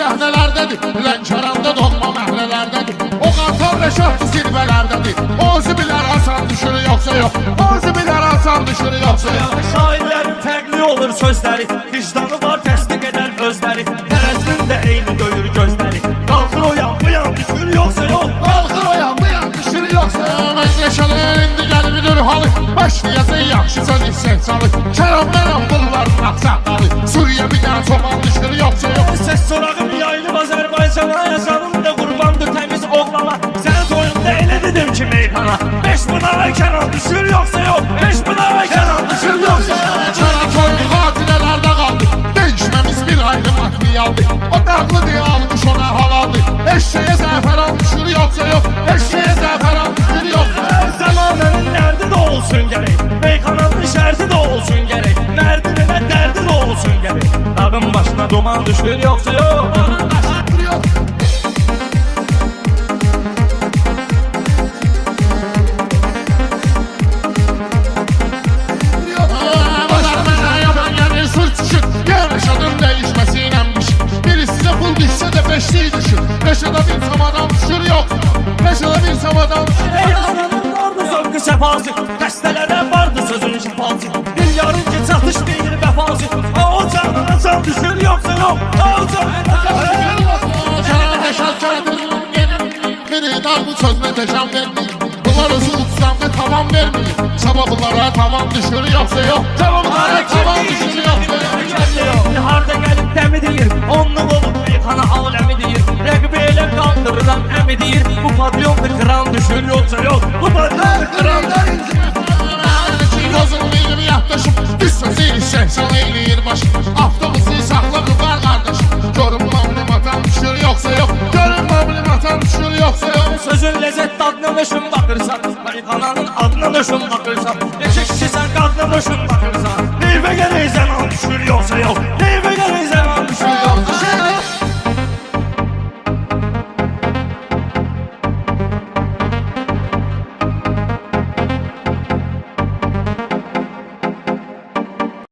səhnələrdədir, Lənkəranda doğma məhlələrdədir. O qantar rəşadlı zirvələrdədir. Özü bilər asan düşür yoxsa yox, özü bilər asan düşür yoxsa yox. Şairlərin fərqli olur sözləri, vicdanı var təsdiq edər özləri. Tərəzinin də eyni döyür gözləri. Qalxır o yan, bu yan düşür yoxsa yox. Qalxır o yan, bu yan düşür yoxsa yox. Məşləşələr indi gəlmidir halı, başlayasın yaxşı söz hissə çalı. Kərəm bunların axsaqları, Suriyə bir dənə çoban düşür yoxsa yox. Səs sorağım yayılıb Azərbaycana, yaşanım da qurbandır təmiz oğlana. Sənə toyunda elə dedim ki meyxana, 5 buna Kənan düşür yoxsa yox, 5 buna Kənan düşür yoxsa yox. Kənan toyunu xatilələrdə qaldı, değişməmiz bir ayrı materialdır. O dağlıdır, almış ona haladır. Eşeğe zəfəran düşür yoxsa yox, eşeğe zəfəran düşür yoxsa yox. Zamanının dərdi də olsun gərək, meyxananın şərti də olsun gərək, mərdinə dərdi də olsun gərək. Dağın başına duman düşür yoxsa yox. Reşada bir samadan düşür yok, Reşada bir samadan düşür. Meyxananın vardı zövqü səfası, xəstələrə vardı sözün şifası. Bir yarın ki çatış deyir vəfası, o canına can düşür yoxsa yox, o canına can düşür yoxsa yox. Kənan Reşad kərədir, biri dar bu sözünə təşəm verməyir. Bunlar özü uçsamda tavan verməyir. Sabah bunlara tavan düşür yoxsa yox, bunlara tavan düşür yoxsa yox. Harda gəlib dəmi deyir, onluq olub meyxana aləmi deyir. Rəqbi elə qandırılan əmi deyir, bu pavyonda kıran düşür yoxsa yox, bu pavyonda kıran düşür. Bozulmayım yaklaşım, düz sözü şəhsən eyləyir başım. Avtobusu saxla qıvar qardaşım. Görüm mamlim atan düşür yoxsa yox, görüm mamlim atan düşür yoxsa yox. Sözün ləzzət dadına nöşün baxırsan, meyxananın adına nöşün baxırsan. Neçə kişi sən qadına nöşün baxırsan. Neyvə gərək zənan düşür yoxsa yox,